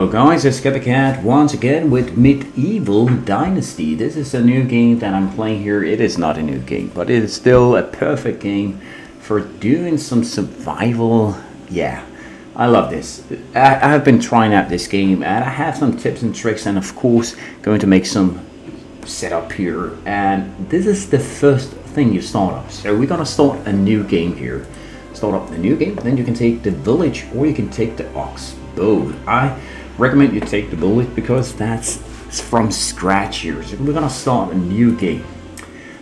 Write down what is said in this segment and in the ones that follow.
Hello guys, it's Cat once again with Medieval Dynasty. This is a new game that I'm playing here. It is not a new game, but it is still a perfect game for doing some survival. Yeah, I love this. I have been trying out this game and I have some tips and tricks, and of course going to make some setup here. And this is the first thing you start up. So we're gonna start a new game here. Start up the new game, then you can take the village or you can take the ox. Both. I recommend you take the bullet because that's from scratch here. So we're gonna start a new game,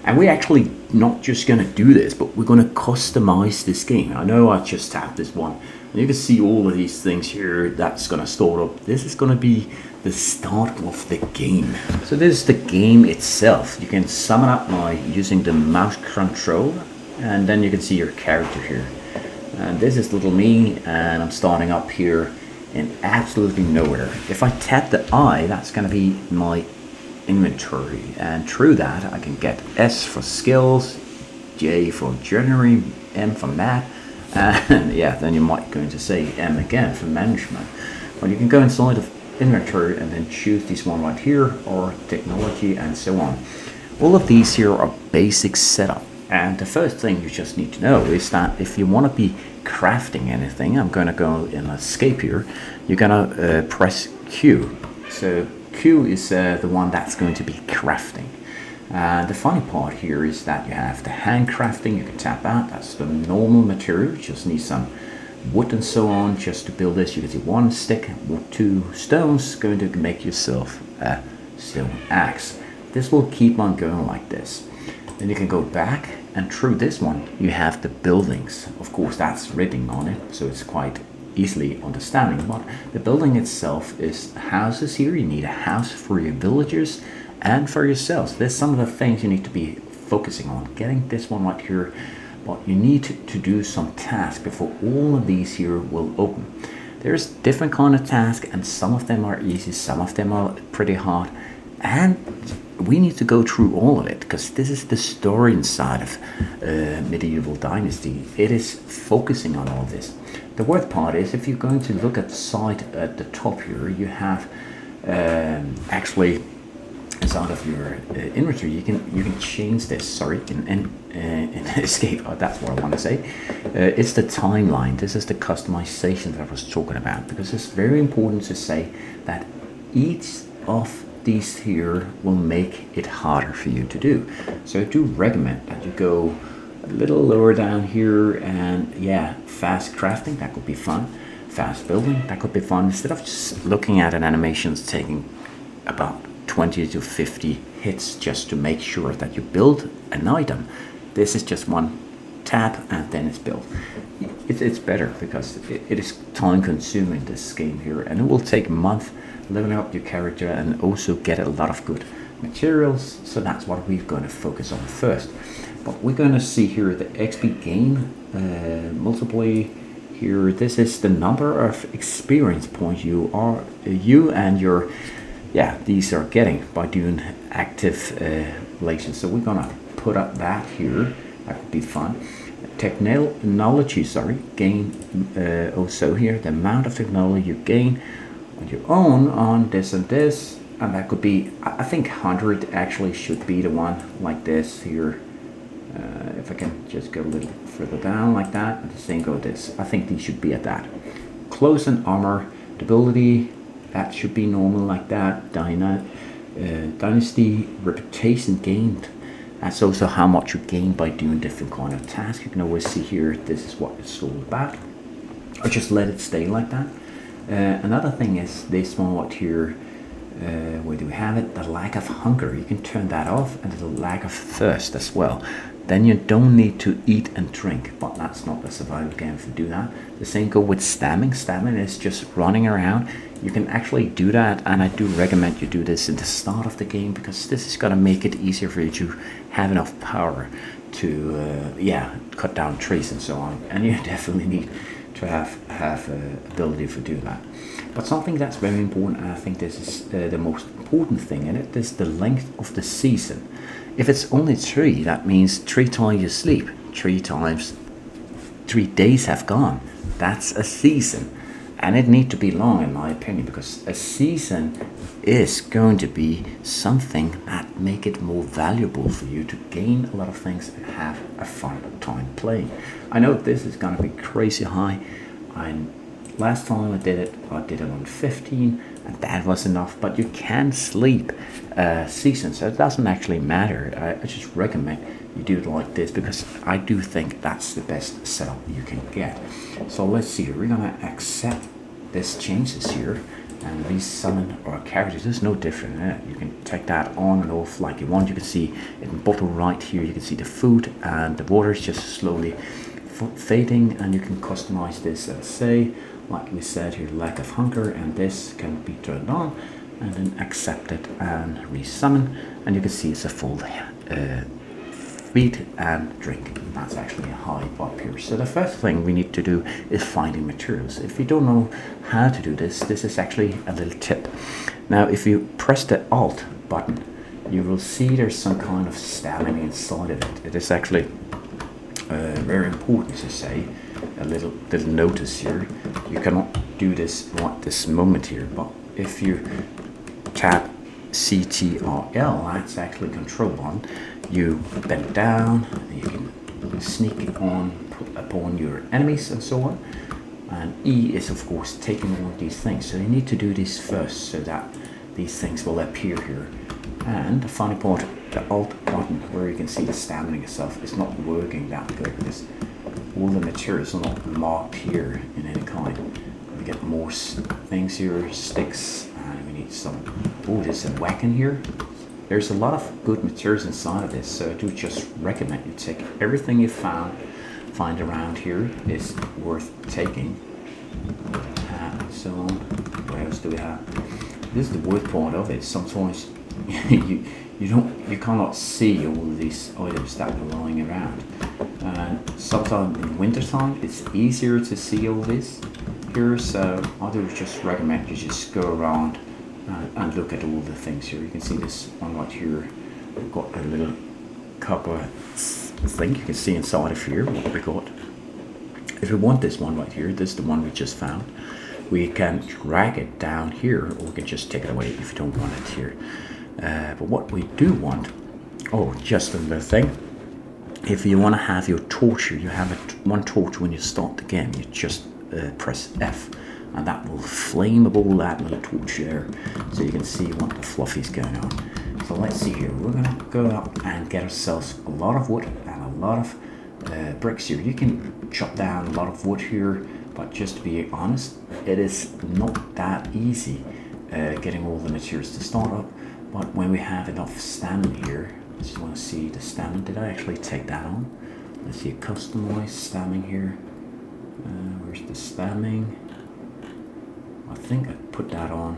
and we're actually not just gonna do this, but we're gonna customize this game. I know I just tapped this one, and you can see all of these things here that's gonna start up. This is gonna be the start of the game. So this is the game itself. You can sum it up by using the mouse control, and then you can see your character here. And this is little me, and I'm starting up here in absolutely nowhere. If I tap the I, that's going to be my inventory, and through that I can get S for skills, J for journey, M for map, and yeah, then you might going to say M again for management. But you can go inside of inventory and then choose this one right here, or technology, and so on. All of these here are basic setup. And the first thing you just need to know is that if you want to be crafting anything, I'm going to go in escape here, you're going to press Q. So Q is the one that's going to be crafting. The funny part here is that you have the hand crafting. You can tap out, that's the normal material. You just need some wood and so on just to build this. You can see one stick, 2 stones, going to make yourself a stone axe. This will keep on going like this. Then you can go back, and through this one you have the buildings. Of course that's written on it, so it's quite easily understanding, but the building itself is houses here. You need a house for your villagers and for yourselves. There's some of the things you need to be focusing on. Getting this one right here, but you need to do some tasks before all of these here will open. There's different kind of tasks, and some of them are easy, some of them are pretty hard, and we need to go through all of it because this is the story inside of Medieval Dynasty. It is focusing on all this. The worst part is, if you're going to look at the side at the top here, you have actually inside of your inventory, you can change this. Sorry, in escape. That's what I want to say. It's the timeline. This is the customization that I was talking about, because it's very important to say that each of these here will make it harder for you to do. So I do recommend that you go a little lower down here, and yeah, fast crafting, that could be fun. Fast building, that could be fun. Instead of just looking at an animation it's taking about 20 to 50 hits just to make sure that you build an item, this is just one tap and then it's built. It's better because it is time consuming, this game here, and it will take a month leveling up your character and also get a lot of good materials. So that's what we're going to focus on first. But we're going to see here the XP gain multiply here. This is the number of experience points you and your these are getting by doing active relations. So we're gonna put up that here. That could be fun. Technology, gain also here the amount of technology you gain on your own on this and this, and that could be, I think 100 actually should be the one like this here. If I can just go a little further down like that, and the same go this. I think these should be at that. Close and armor, ability, that should be normal like that. Dynasty reputation gained. That's also how much you gain by doing different kind of tasks. You can always see here, this is what it's all about. Or just let it stay like that. Another thing is this one right here, where do we have it? The lack of hunger. You can turn that off, and the lack of thirst as well. Then you don't need to eat and drink, but that's not a survival game to do that. The same go with stabbing. Stabbing is just running around. You can actually do that, and I do recommend you do this in the start of the game, because this is going to make it easier for you to have enough power to cut down trees and so on. And you definitely need to have ability to do that. But something that's very important, and I think this is the most important thing in it, is the length of the season. If it's only 3, that means 3 times you sleep. 3 times 3 days have gone. That's a season. and it needs to be long in my opinion, because a season is going to be something that make it more valuable for you to gain a lot of things and have a fun time playing. I know this is going to be crazy high. Last time I did it on 15, and that was enough. But you can sleep seasons, so it doesn't actually matter. I just recommend you do it like this, because I do think that's the best setup you can get. So let's see, we're gonna accept this changes here and resummon our characters. There's no different in it. You can take that on and off like you want. You can see in the bottom right here, you can see the food and the water is just slowly fading, and you can customize this and say, like we said here, lack of hunger, and this can be turned on, and then accept it and resummon, and you can see it's a full feed and drink. That's actually a high up here. So the first thing we need to do is finding materials. If you don't know how to do this, this is actually a little tip. Now if you press the Alt button, you will see there's some kind of stamina inside of it. It is actually very important to say, a little notice here. You cannot do this right this moment here, but if you tap CTRL, that's actually control button, you bend down, you can sneak upon your enemies and so on, and E is of course taking all these things. So you need to do this first so that these things will appear here. And the funny part, the Alt button, where you can see the stamina itself, is not working that good, because all the materials are not marked here in any kind. We get more things here, sticks, and we need some. Oh, there's a wagon here. There's a lot of good materials inside of this, so I do just recommend you take everything you find around here is worth taking. And so on. What else do we have? This is the wood part of it. Sometimes you cannot see all of these items that are lying around, and sometimes in winter time it's easier to see all this here, so I do just recommend you just go around and look at all the things here. You can see this one right here. We've got a little copper thing. You can see inside of here what we got. If we want this one right here, this is the one we just found, we can drag it down here, or we can just take it away if you don't want it here. But what we do want, just a little thing, if you want to have your torch here, you have one torch when you start the game, you just press F, and that will flame up all that little torch there, so you can see what the fluff is going on. So let's see here, we're gonna go up and get ourselves a lot of wood and a lot of bricks here. You can chop down a lot of wood here, but just to be honest, it is not that easy getting all the materials to start up. But when we have enough stamina here, I just want to see the stamina. Did I actually take that on? Let's see, customize stamina here. Where's the stamina? I think I put that on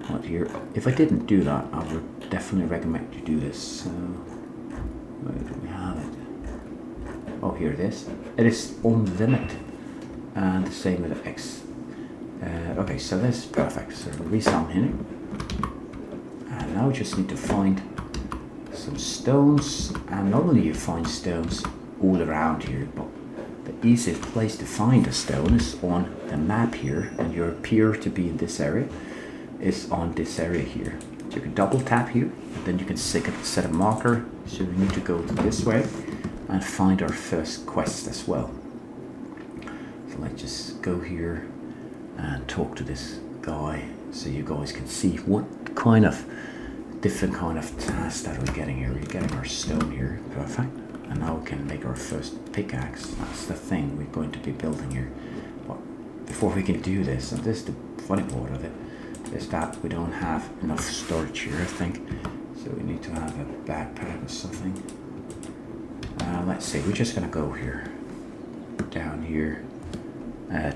right here. If I didn't do that, I would definitely recommend you do this. So where do we have it? Oh, here it is. It is unlimited, and the same with the X. Okay, so that's perfect. So resummon here. And now we just need to find some stones, and normally you find stones all around here, but the easiest place to find a stone is on the map here, and you appear to be in this area, is on this area here. So you can double tap here, and then you can set a marker, so we need to go this way and find our first quest as well. So let's just go here and talk to this guy, so you guys can see what kind of different kind of tasks that we're getting here. We're getting our stone here, perfect, and now we can make our first pickaxe. That's the thing we're going to be building here. But before we can do this, and this is the funny part of it, is that we don't have enough storage here, I think, so we need to have a backpack or something. Let's see, we're just gonna go here, down here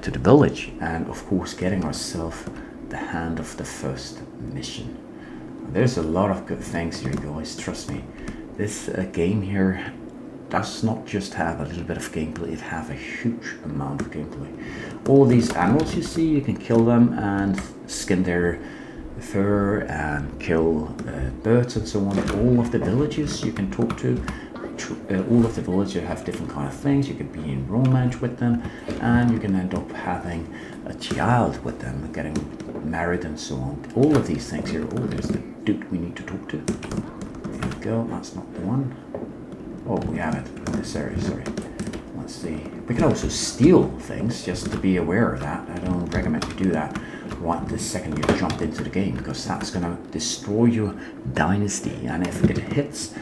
to the village, and of course getting ourselves the hand of the first mission. There's a lot of good things here, guys, trust me. This game here does not just have a little bit of gameplay, it has a huge amount of gameplay. All these animals you see, you can kill them and skin their fur and kill birds and so on. All of the villages you can talk to, all of the villagers have different kind of things. You could be in romance with them, and you can end up having a child with them, getting married and so on. All of these things here. Oh, there's the dude we need to talk to. There we go. That's not the one. Oh, we have it in this area. Sorry. Let's see. We can also steal things, just to be aware of that. I don't recommend you do that right the second you jump into the game, because that's going to destroy your dynasty. And if it hits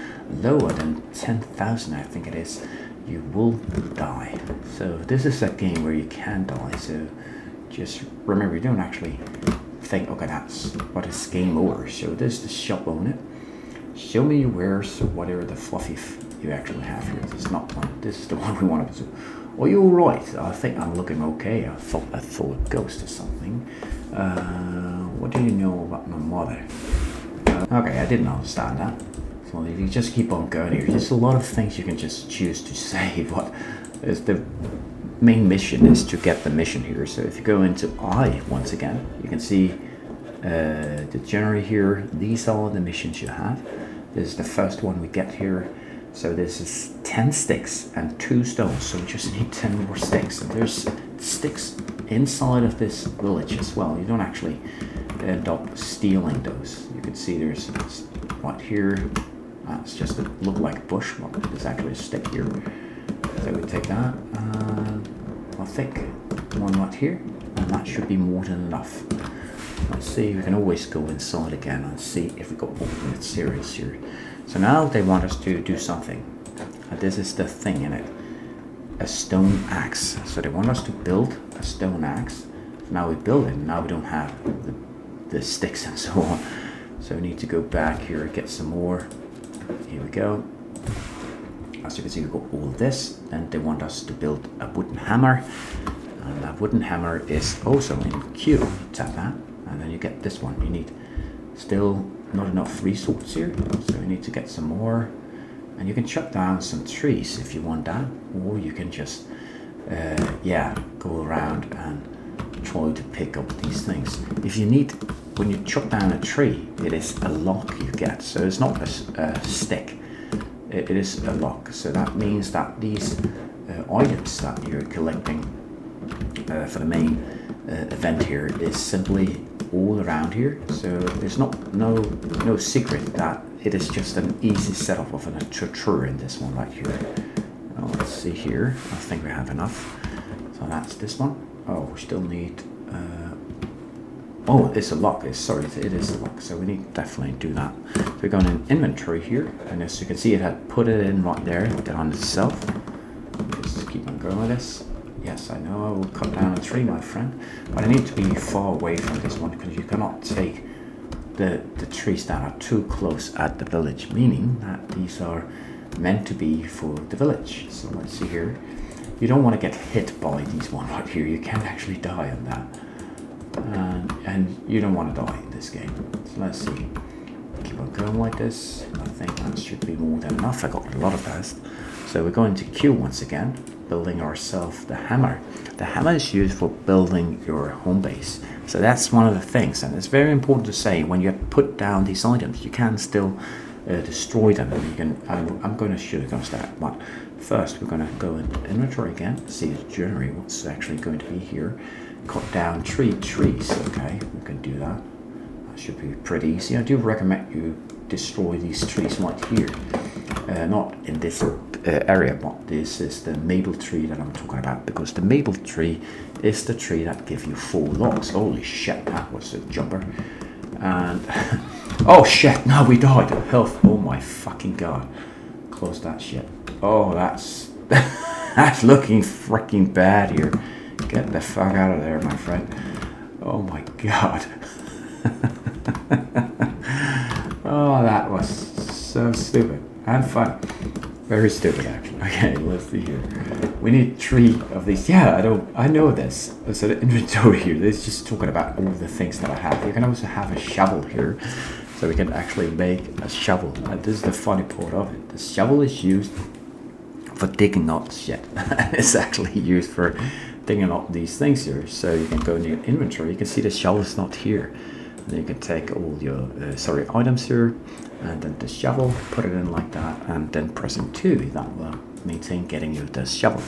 lower than 10,000, I think it is, you will die. So this is a game where you can die. So just remember, you don't actually think, okay, that's what is game over. So this is the shop owner. Show me your wares, or whatever the fluffy you actually have here. This is not one. This is the one we wanted to. Are you alright? I think I'm looking okay. I thought a ghost or something. What do you know about my mother? Okay, I didn't understand that. So if you just keep on going here, there's a lot of things you can just choose to say. What is the main mission is to get the mission here. So if you go into I once again, you can see the general here. These are the missions you have. This is the first one we get here. So this is 10 sticks and 2 stones. So we just need 10 more sticks. And there's sticks inside of this village as well. You don't actually end up stealing those. You can see there's right here. It's just a look like a bush. Well, there's actually a stick here. So we take that. I think one right here. And that should be more than enough. Let's see, we can always go inside again and see if we got alternate series here. So now they want us to do something. And this is the thing in it. A stone axe. So they want us to build a stone axe. Now we build it, now we don't have the sticks and so on. So we need to go back here, get some more. Here we go. As you can see, we got all this. And they want us to build a wooden hammer. And that wooden hammer is also in Q. Tap that. And then you get this one. You need still not enough resources here, so you need to get some more. And you can chop down some trees if you want that, or you can just go around and try to pick up these things. If you need, when you chop down a tree, it is a log you get, so it's not a stick, it is a log. So that means that these items that you're collecting for the main event here is simply all around here. So there's no secret that it is just an easy setup of an tractor in this one right here. Well, let's see here. I think we have enough. So that's this one. Oh, we still need oh, it's a lock. Sorry, it is a lock. So we need to definitely do that. So we're going in inventory here, and as you can see, it had put it in right there on itself. Just keep on going with this. Yes, I know I will cut down a tree, my friend, but I need to be far away from this one, because you cannot take the trees that are too close at the village, meaning that these are meant to be for the village. So let's see here. You don't want to get hit by these one right here. You can actually die on that. And you don't want to die in this game. So let's see. Keep on going like this. I think that should be more than enough. I got a lot of that. So we're going to Q once again, building ourselves the hammer. The hammer is used for building your home base. So that's one of the things, and it's very important to say, when you put down these items, you can still destroy them. And you can. I'm going to show you guys that, but first we're going to go into inventory again, see the journey, what's actually going to be here. Cut down 3 trees. Okay, we can do that. That should be pretty easy. I do recommend you destroy these trees right here. Not in this area, but this is the maple tree that I'm talking about, because the maple tree is the tree that gives you 4 logs. Holy shit, that was a jumper. And oh shit, no, we died. Health, oh my fucking god. Close that shit. Oh, that's that's looking freaking bad here. Get the fuck out of there, my friend. Oh my god. Oh, that was so stupid and fun. Very stupid, actually. Okay, let's see here. We need 3 of these. Yeah, I know this. So the inventory here, this is just talking about all the things that I have. You can also have a shovel here, so we can actually make a shovel. And this is the funny part of it. The shovel is used for digging up shit. It's actually used for digging up these things here. So you can go in your inventory. You can see the shovel is not here. Then you can take all your items here, and then the shovel, put it in like that, and then pressing 2, that will maintain getting you the shovel.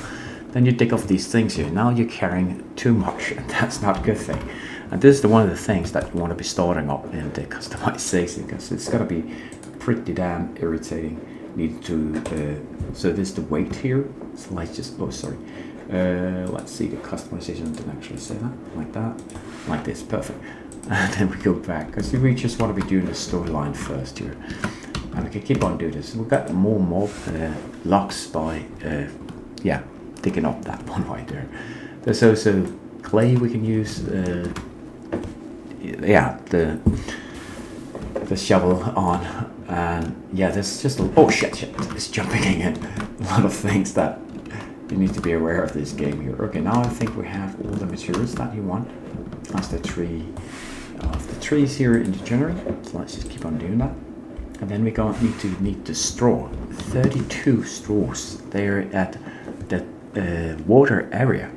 Then you dig off these things here. Now you're carrying too much, and that's not a good thing. And this is one of the things that you want to be starting up in the customization, because it's got to be pretty damn irritating. Need to so this is the weight here. So let's just let's see, the customization didn't actually say that. Like this, perfect. And then we go back, because we just want to be doing the storyline first here, and we can keep on doing this. We've got more mob locks by digging up that one right there. There's also clay we can use. The shovel on, and there's just oh shit, it's jumping in a lot of things that you need to be aware of this game here. Okay, now I think we have all the materials that you want. That's the tree of the trees here in the January. So let's just keep on doing that. And then we need the straw. 32 straws there at the water area.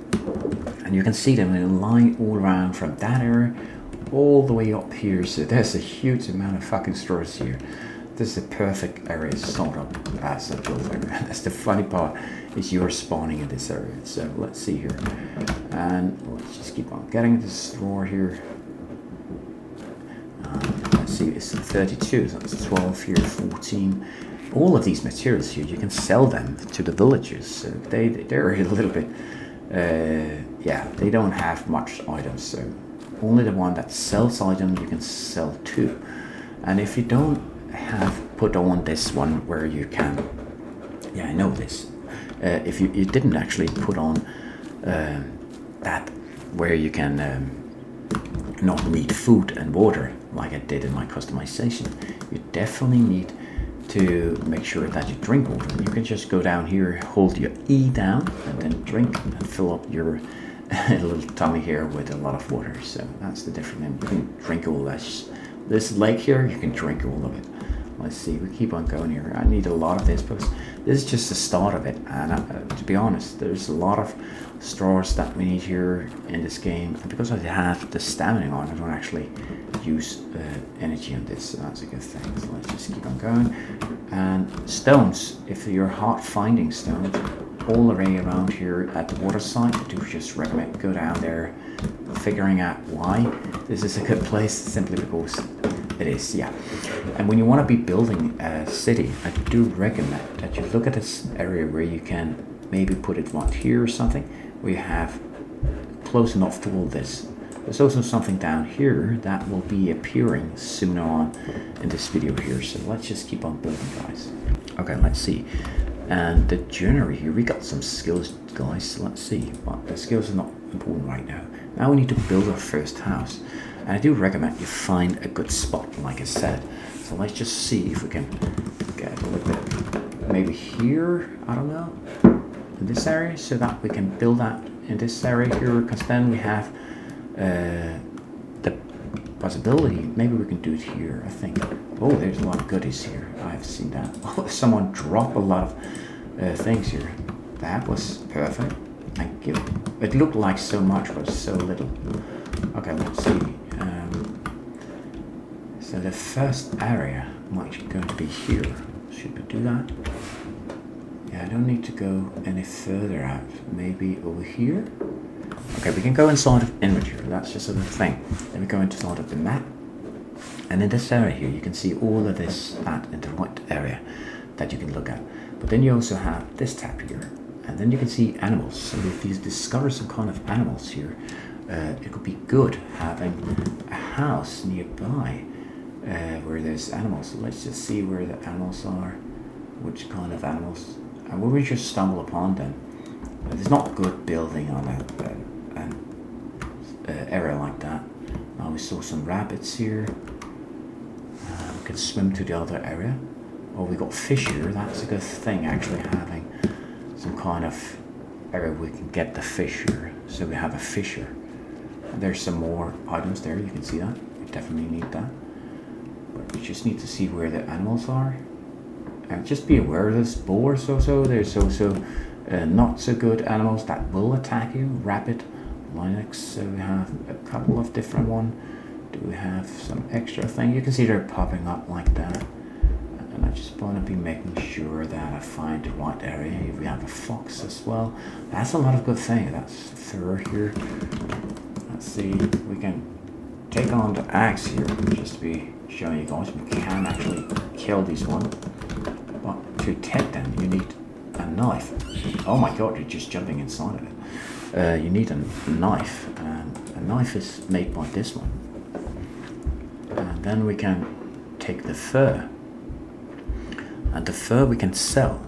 And you can see them in a line all around from that area all the way up here. So there's a huge amount of fucking straws here. This is a perfect area to start up as a builder. That's the funny part, is you're spawning in this area. So let's see here. And let's just keep on getting this straw here. Let's see, it's 32, so that's 12 here, 14. All of these materials here, you can sell them to the villagers. So they're a little bit, they don't have much items. So only the one that sells items you can sell to. And if you don't have put on this one where you can, I know this. If you didn't actually put on that where you can not need food and water like I did in my customization, you definitely need to make sure that you drink water. You can just go down here, hold your E down, and then drink and fill up your little tummy here with a lot of water. So that's the difference. You can drink all this lake here, you can drink all of it. Let's see, we keep on going here. I need a lot of this because this is just the start of it, and to be honest, there's a lot of straws that we need here in this game, and because I have the stamina on, I don't actually use energy on this, so that's a good thing. So let's just keep on going. And stones, if you're hard finding stones all the way around here at the water side, I do just recommend go down there, figuring out why this is a good place, simply because it is, And when you want to be building a city, I do recommend that you look at this area where you can maybe put it right here or something, where you have close enough to all this. There's also something down here that will be appearing sooner on in this video here. So let's just keep on building, guys. Okay, let's see. And the journey here, we got some skills, guys. So let's see, but the skills are not important right now. Now we need to build our first house. And I do recommend you find a good spot, like I said. So let's just see if we can get a little bit, maybe here, I don't know, in this area, so that we can build that in this area here, because then we have the possibility, maybe we can do it here, I think. Oh, there's a lot of goodies here. I've seen that. Oh, someone dropped a lot of things here. That was perfect. Thank you. It looked like so much, but so little. Okay, let's see. So the first area might going to be here. Should we do that? I don't need to go any further out. Maybe over here? Okay, we can go inside of inventory. That's just a little thing. Then we go inside of the map. And in this area here, you can see all of this in the right area that you can look at. But then you also have this tab here. And then you can see animals. So if you discover some kind of animals here, it could be good having a house nearby where there's animals. So let's just see where the animals are, which kind of animals, and when we just stumble upon them. It's not good building on an area like that. Now we saw some rabbits here. We can swim to the other area. Oh, we got fish here. That's a good thing, actually, having some kind of area we can get the fish here. So we have a fisher. There's some more items there, you can see that. We definitely need that. But we just need to see where the animals are. And just be aware of this boars also. There's also not so good animals that will attack you. Rabbit, lynx, so we have a couple of different ones. Do we have some extra thing? You can see they're popping up like that. And I just want to be making sure that I find the right area. We have a fox as well. That's a lot of good things. That's fur here. Let's see. We can take on the axe here. Just to be showing you guys. We can actually kill these one. But to take them, you need a knife. Oh my god, you're just jumping inside of it. You need a knife. And a knife is made by this one. And then we can take the fur. And the fur we can sell.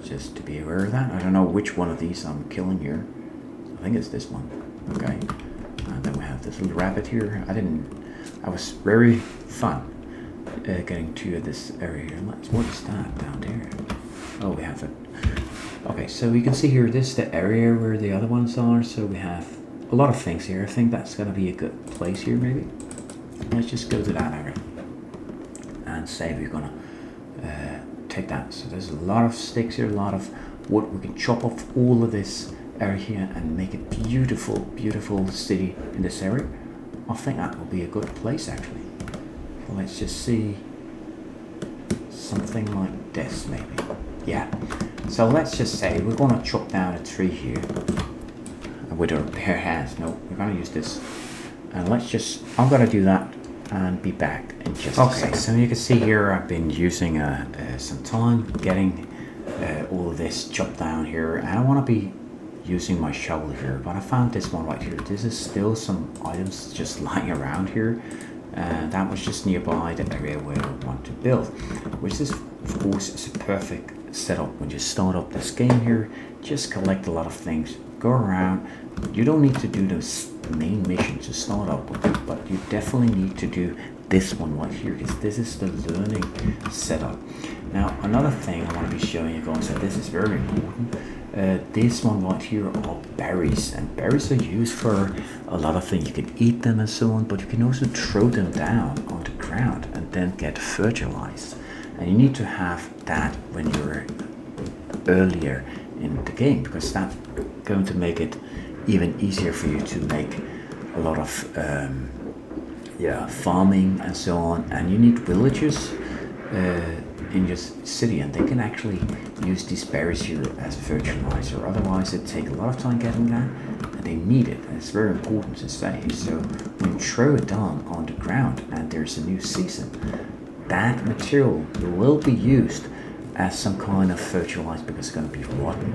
Just to be aware of that. I don't know which one of these I'm killing here. I think it's this one. Okay. And then we have this little rabbit here. I was very fun getting to this area here. What is that down there? Oh, we have it. Okay, so you can see here, this is the area where the other ones are. So we have a lot of things here. I think that's going to be a good place here, maybe. Let's just go to that area. And say we're going to take that. So there's a lot of sticks here, a lot of wood. We can chop off all of this area here and make a beautiful, beautiful city in this area. I think that will be a good place actually. So let's just see something like this maybe. Yeah. So let's just say we're going to chop down a tree here with our bare hands. No, we're going to use this. And I'm going to do that and be back in just a second. So you can see here I've been using some time getting all of this chopped down here, and I want to be using my shovel here, but I found this one right here. This is still some items just lying around here, and that was just nearby the area where I want to build, which is of course is a perfect setup when you start up this game here. Just collect a lot of things, go around. You don't need to do those main missions to start up with, but you definitely need to do this one right here, because this is the learning setup. Now another thing I want to be showing you guys, and this is very important, this one right here are berries, and berries are used for a lot of things. You can eat them and so on, but you can also throw them down on the ground and then get fertilized, and you need to have that when you're earlier in the game, because that's going to make it even easier for you to make a lot of farming and so on. And you need villagers in your city, and they can actually use these berries here as a fertilizer. Otherwise it takes a lot of time getting that, and they need it, and it's very important to say. So when you throw it down on the ground and there's a new season, that material will be used as some kind of fertilizer, because it's going to be rotten.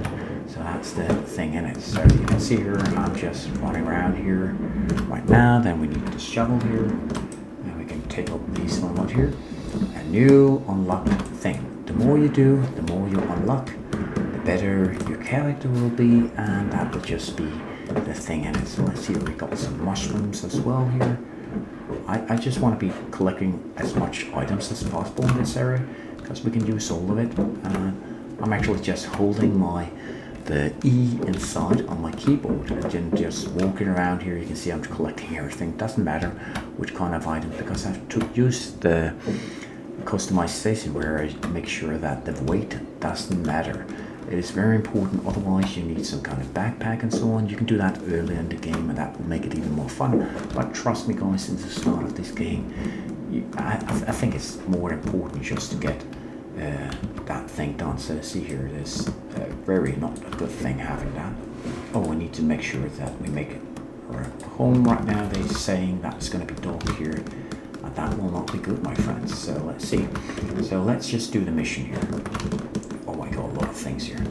So that's the thing in it. So you can see here I'm just running around here right now. Then we need the shovel here, and we can take up these one right here. A new unlocked thing. The more you do, the more you unlock, the better your character will be, and that will just be the thing in it. So let's see, we got some mushrooms as well here. I just want to be collecting as much items as possible in this area, because we can use all of it. I'm actually just holding the E inside on my keyboard and then just walking around here. You can see I'm collecting everything. Doesn't matter which kind of item, because I have to use the customization where I make sure that the weight doesn't matter. It is very important, otherwise you need some kind of backpack and so on. You can do that early in the game, and that will make it even more fun. But trust me guys, since the start of this game, I think it's more important just to get that thing done. So see here, there's very not a good thing having that. Oh, we need to make sure that we make it our home. Right now they're saying that's going to be dark here, and that will not be good, my friends. So let's see. So let's just do the mission here. Oh my god, a lot of things here.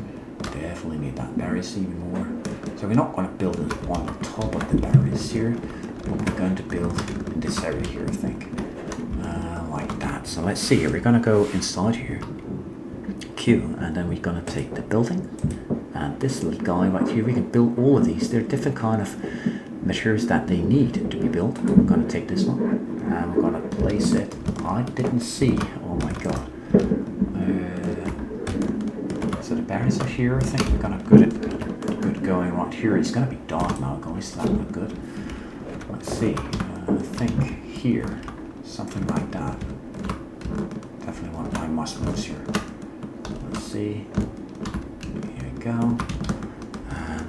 Definitely need that berries even more. So we're not going to build on top of the berries here, but we're going to build in this area here, I think. Like that. So let's see here, we're going to go inside here, Q, and then we're going to take the building, and this little guy right here, we can build all of these. They're different kind of materials that they need to be built. We're going to take this one, and we're going to place it. I didn't see, oh my god. So the berries are here. I think we're going to good going right here. It's going to be dark now guys, that look good. Let's see, I think here, something like that. Definitely want my mushrooms here. Let's see. Here we go. And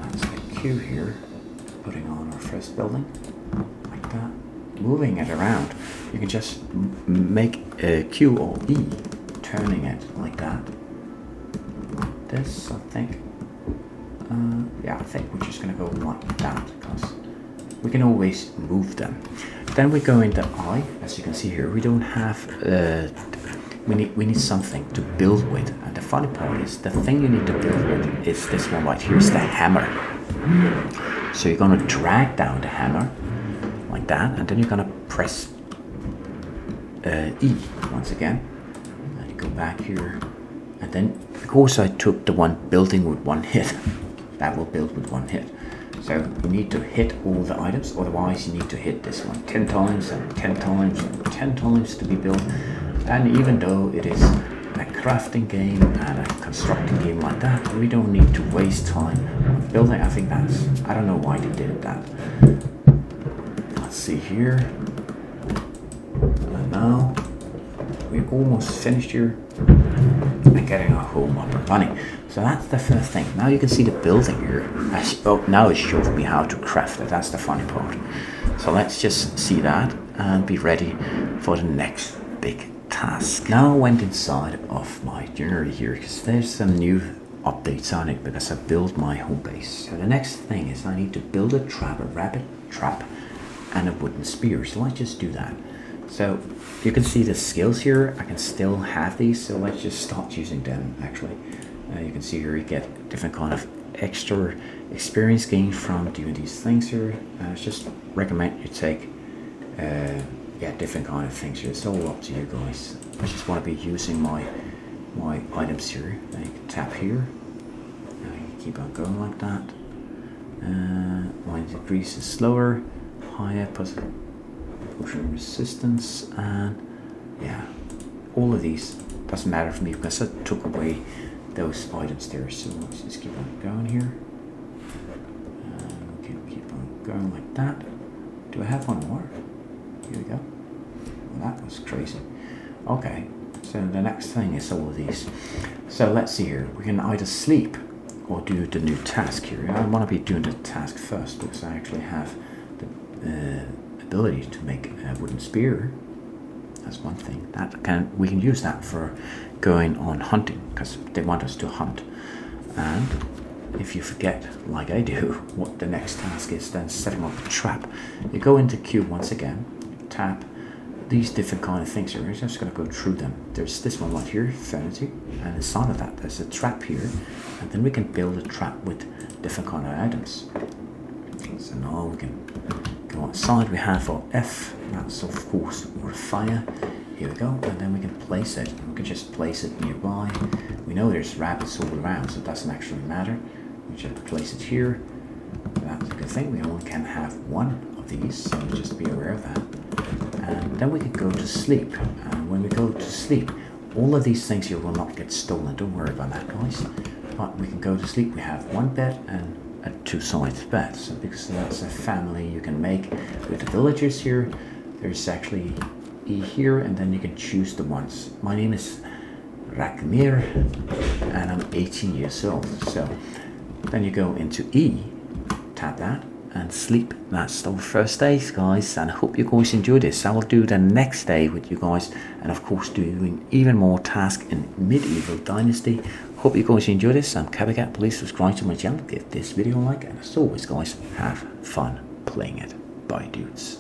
that's the Q here. Putting on our first building. Like that. moving it around, you can just make a Q or E, turning it like that. Like this, I think. Yeah, I think we're just gonna go like that because we can always move them. Then we go into I, as you can see here. We don't have. We need something to build with, and the funny part is the thing you need to build with is this one right here. Is the hammer. So you're gonna drag down the hammer like that, and then you're gonna press E once again, and you go back here, and then because I took the one building with one hit, that will build with one hit. So you need to hit all the items, otherwise you need to hit this one 10 times and 10 times and 10 times to be built. And even though it is a crafting game and a constructing game like that, we don't need to waste time on building. I think that's, I don't know why they did that. Let's see here. And now we're almost finished here and getting our home up and running. So that's the first thing. Now you can see the building here. Now it shows me how to craft it. That's the funny part. So let's just see that and be ready for the next big task. Now I went inside of my journey here because there's some new updates on it because I built my home base. So the next thing is I need to build a trap, a rabbit trap, and a wooden spear. So let's just do that. So you can see the skills here. I can still have these, so let's just start using them actually. You can see here you get different kind of extra experience gained from doing these things here. I just recommend you take different kind of things here. It's all up to you guys. I just want to be using my items here. Now you can tap here. Now you can keep on going like that. Mine decreases slower, higher potion resistance, and yeah, all of these doesn't matter for me because I took away those items there. So let's just keep on going here. We can keep on going like that. Do I have one more? Here we go. Well, that was crazy. Okay, so the next thing is all of these. So let's see here. We can either sleep or do the new task here. I want to be doing the task first because I actually have the ability to make a wooden spear. That's one thing. We can use that for going on hunting because they want us to hunt. And if you forget, like I do, what the next task is, then setting up a trap. You go into Q once again, tap these different kind of things here. We're just going to go through them. There's this one right here, sanity, and inside of that there's a trap here, and then we can build a trap with different kind of items. So now we can go outside. We have our F, that's of course our fire. Here we go, and then we can place it. We can just place it nearby. We know there's rabbits all around, so it doesn't actually matter. We just place it here. That's a good thing. We only can have one of these, so just be aware of that. And then we can go to sleep. And when we go to sleep, all of these things here will not get stolen. Don't worry about that, guys. But we can go to sleep. We have one bed and a two-sided bed. So because that's a family you can make with the villagers here. There's actually E here, and then you can choose the ones. My name is Rakmir, and I'm 18 years old. So then you go into E, tap that, and sleep. That's the first day, guys, and I hope you guys enjoy this. I will do the next day with you guys, and of course doing even more tasks in Medieval Dynasty. Hope you guys enjoy this. I'm Cabicat. Please subscribe to my channel, give this video a like, and as always, guys, have fun playing it. Bye, dudes.